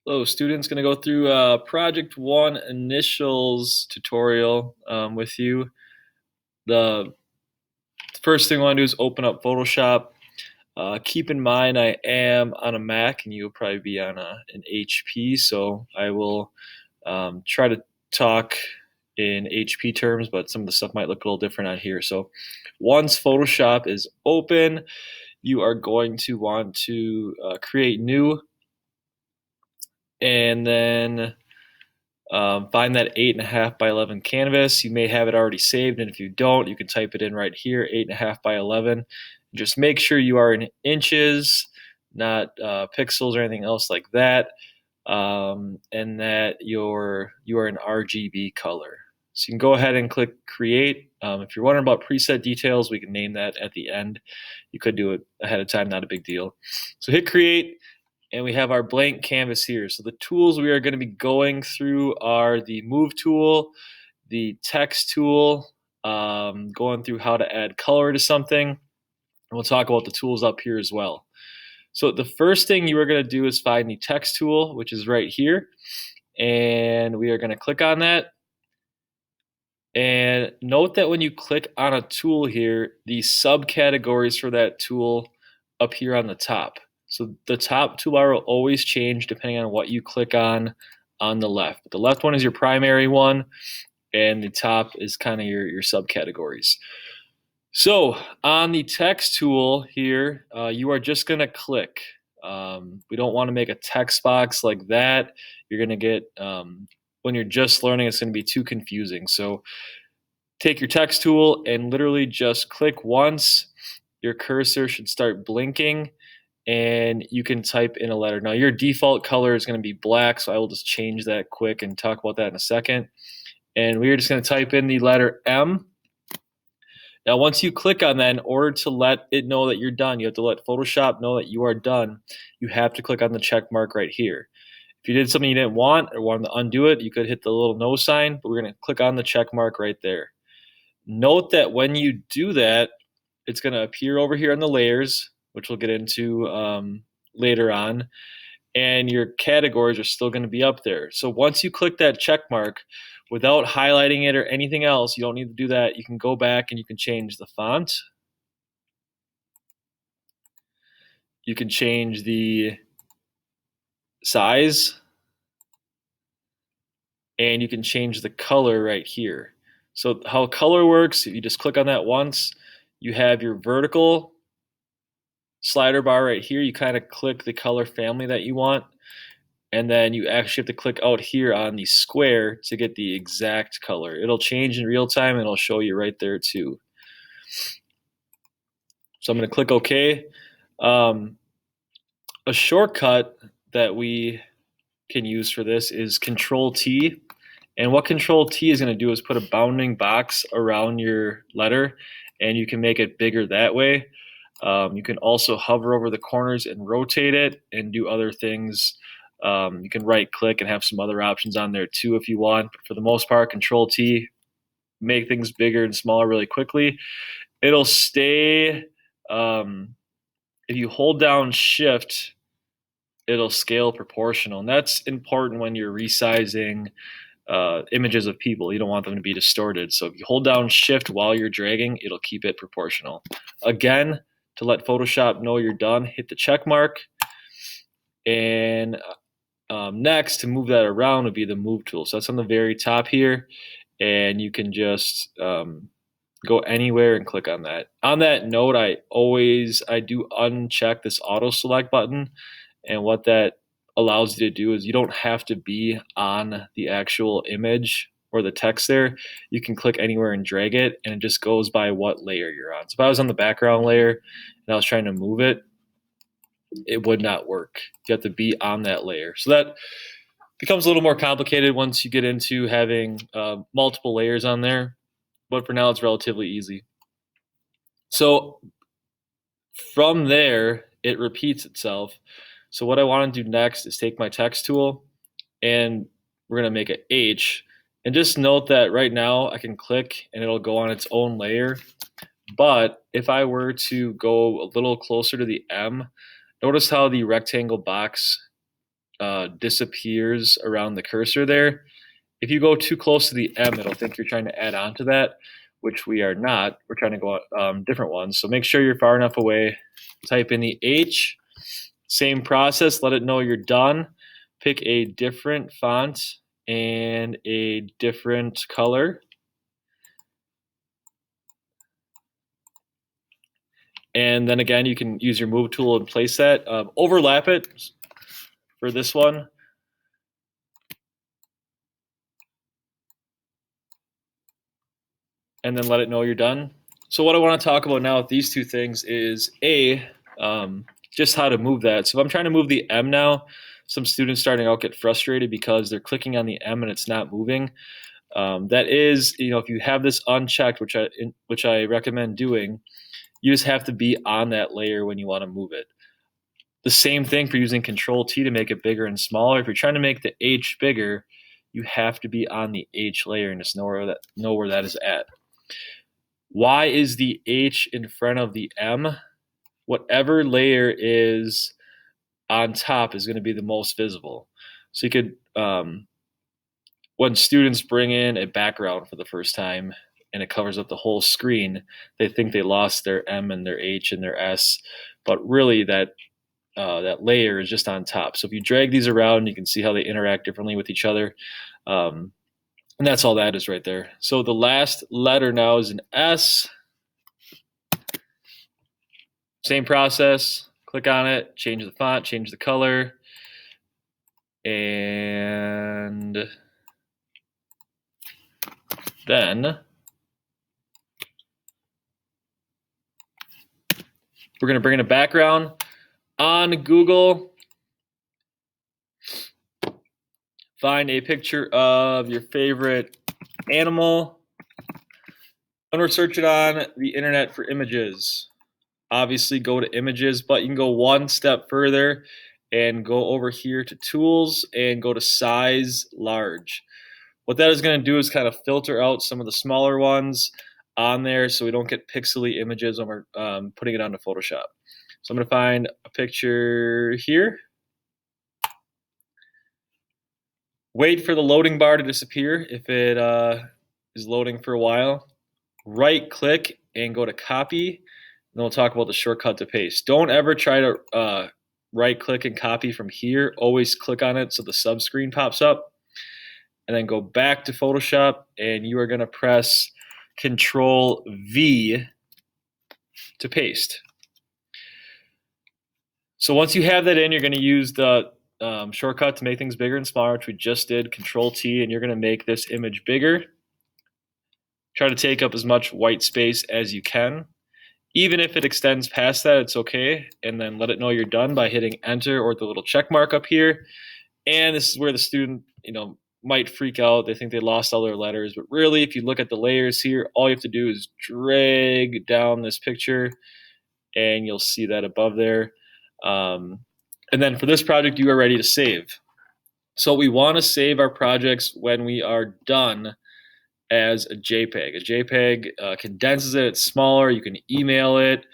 Hello, students. Going to go through Project 1 Initials tutorial with you. The first thing I want to do is open up Photoshop. Keep in mind I am on a Mac and you'll probably be on an HP, so I will try to talk in HP terms, but some of the stuff might look a little different on here. So once Photoshop is open, you are going to want to create new, and then find that 8.5 by 11 canvas. You may have it already saved, and if you don't, you can type it in right here, 8.5 by 11. Just make sure you are in inches, not pixels or anything else like that, and that you are in RGB color. So you can go ahead and click create. If you're wondering about preset details, we can name that at the end. You could do it ahead of time, not a big deal. So hit create, and we have our blank canvas here. So the tools we are going to be going through are the move tool, the text tool, going through how to add color to something, and we'll talk about the tools up here as well. So the first thing you are going to do is find the text tool, which is right here, and we are going to click on that. And note that when you click on a tool here, the subcategories for that tool appear on the top. So the top toolbar will always change depending on what you click on the left. The left one is your primary one, and the top is kind of your subcategories. So on the text tool here, you are just going to click. We don't want to make a text box like that. You're going to get, when you're just learning, it's going to be too confusing. So take your text tool and literally just click once. Your cursor should start blinking, and you can type in a letter. Now your default color is going to be black, so I will just change that quick and talk about that in a second. And we're just going to type in the letter M. Now once you click on that, in order to let it know that you're done, you have to let Photoshop know that you are done. You have to click on the check mark right here. If you did something you didn't want or wanted to undo it, you could hit the little no sign, but we're going to click on the check mark right there. Note that when you do that, it's going to appear over here on the layers, which we'll get into later on, and your categories are still going to be up there. So once you click that check mark, without highlighting it or anything else, you don't need to do that. You can go back and you can change the font. You can change the size, and you can change the color right here. So how color works, if you just click on that once, you have your vertical slider bar right here. You kind of click the color family that you want, and then you actually have to click out here on the square to get the exact color. It'll change in real time, and it'll show you right there too. So I'm going to click OK. A shortcut that we can use for this is Control T. And what Control T is going to do is put a bounding box around your letter, and you can make it bigger that way. You can also hover over the corners and rotate it and do other things. You can right click and have some other options on there too if you want. But for the most part, Control T, make things bigger and smaller really quickly. It'll stay, if you hold down Shift, it'll scale proportional. And that's important when you're resizing images of people. You don't want them to be distorted. So if you hold down Shift while you're dragging, it'll keep it proportional. Again, to let Photoshop know you're done, hit the check mark. And next, to move that around would be the move tool. So that's on the very top here. And you can just go anywhere and click on that. On that note, I do uncheck this auto select button. And what that allows you to do is you don't have to be on the actual image or the text there. You can click anywhere and drag it, and it just goes by what layer you're on. So if I was on the background layer and I was trying to move it, it would not work. You have to be on that layer. So that becomes a little more complicated once you get into having multiple layers on there, but for now it's relatively easy. So from there, it repeats itself. So what I want to do next is take my text tool, and we're going to make it H. And just note that right now I can click and it'll go on its own layer. But if I were to go a little closer to the M, notice how the rectangle box disappears around the cursor there. If you go too close to the M, it'll think you're trying to add on to that, which we are not. We're trying to go different ones. So make sure you're far enough away. Type in the H. Same process. Let it know you're done. Pick a different font and a different color. And then again, you can use your move tool and place that. Overlap it for this one. And then let it know you're done. So what I want to talk about now with these two things is just how to move that. So if I'm trying to move the M now, some students starting out get frustrated because they're clicking on the M and it's not moving. That is, if you have this unchecked, which I recommend doing, you just have to be on that layer when you want to move it. The same thing for using Control T to make it bigger and smaller. If you're trying to make the H bigger, you have to be on the H layer and just know where that is at. Why is the H in front of the M? Whatever layer is on top is going to be the most visible. So you could, when students bring in a background for the first time and it covers up the whole screen, they think they lost their M and their H and their S, but really that layer is just on top. So if you drag these around, you can see how they interact differently with each other. And that's all that is right there. So the last letter now is an S. Same process. Click on it, change the font, change the color. And then we're going to bring in a background. On Google, find a picture of your favorite animal. And we're searching on the internet for images. Obviously, go to images, but you can go one step further and go over here to tools and go to size large. What that is going to do is kind of filter out some of the smaller ones on there so we don't get pixely images when we're putting it onto Photoshop. So I'm going to find a picture here. Wait for the loading bar to disappear if it is loading for a while. Right click and go to copy. And then we'll talk about the shortcut to paste. Don't ever try to right click and copy from here. Always click on it so the subscreen pops up. And then go back to Photoshop and you are going to press Control V to paste. So once you have that in, you're going to use the shortcut to make things bigger and smaller, which we just did, Control T, and you're going to make this image bigger. Try to take up as much white space as you can. Even if it extends past that, it's okay. And then let it know you're done by hitting enter or the little check mark up here. And this is where the student, might freak out. They think they lost all their letters. But really, if you look at the layers here, all you have to do is drag down this picture and you'll see that above there. And then for this project, you are ready to save. So we want to save our projects when we are done as a JPEG. A JPEG condenses it, it's smaller, you can email it.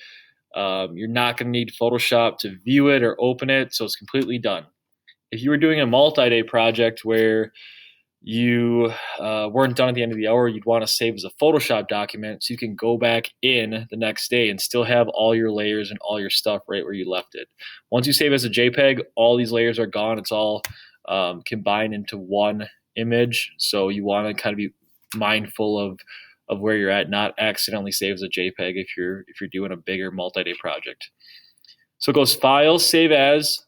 You're not going to need Photoshop to view it or open it, so it's completely done. If you were doing a multi-day project where you weren't done at the end of the hour, you'd want to save as a Photoshop document so you can go back in the next day and still have all your layers and all your stuff right where you left it. Once you save as a JPEG, all these layers are gone. It's all combined into one image. So you want to kind of be mindful of where you're at, not accidentally save as a JPEG if you're doing a bigger multi-day project. So it goes File, Save As,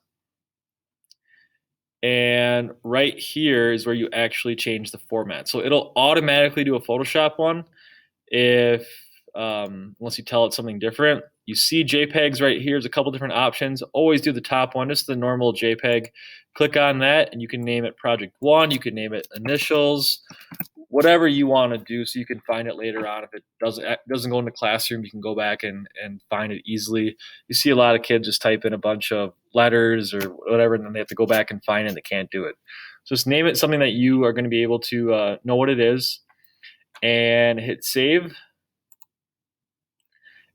and right here is where you actually change the format. So it'll automatically do a Photoshop one if unless you tell it something different. You see JPEGs right here. There's a couple different options. Always do the top one, just the normal JPEG. Click on that, and you can name it Project 1. You can name it Initials, whatever you want to do, so you can find it later on. If it doesn't go in the classroom, you can go back and find it easily. You see a lot of kids just type in a bunch of letters or whatever, and then they have to go back and find it, and they can't do it. So just name it something that you are going to be able to know what it is, and hit save.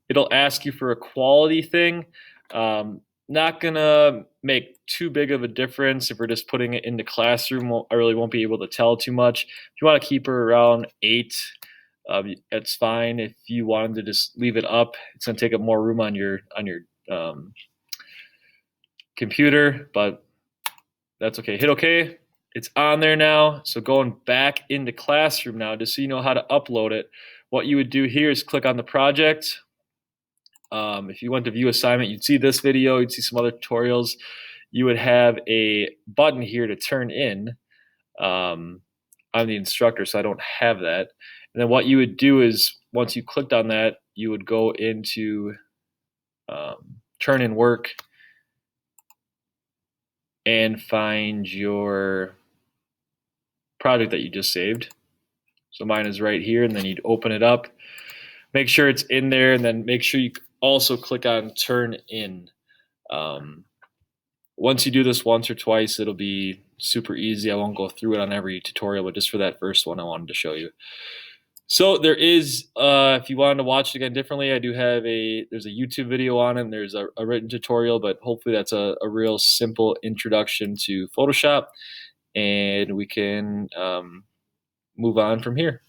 It'll ask you for a quality thing. not gonna make too big of a difference if we're just putting it into Classroom. I really won't be able to tell too much. If you want to keep her around 8, that's fine. If you wanted to just leave it up, it's gonna take up more room on your computer, but that's okay. Hit OK. It's on there now. So going back into Classroom now, just so you know how to upload it, what you would do here is click on the project. If you went to view assignment, you'd see this video, you'd see some other tutorials. You would have a button here to turn in. I'm the instructor, so I don't have that. And then what you would do is once you clicked on that, you would go into turn in work and find your project that you just saved. So mine is right here, and then you'd open it up, make sure it's in there, and then make sure you also click on turn in. Once you do this once or twice, it'll be super easy. I won't go through it on every tutorial, but just for that first one, I wanted to show you. So there is, if you wanted to watch it again differently, I do have there's a YouTube video on it, and there's a written tutorial, but hopefully that's a real simple introduction to Photoshop, and we can move on from here.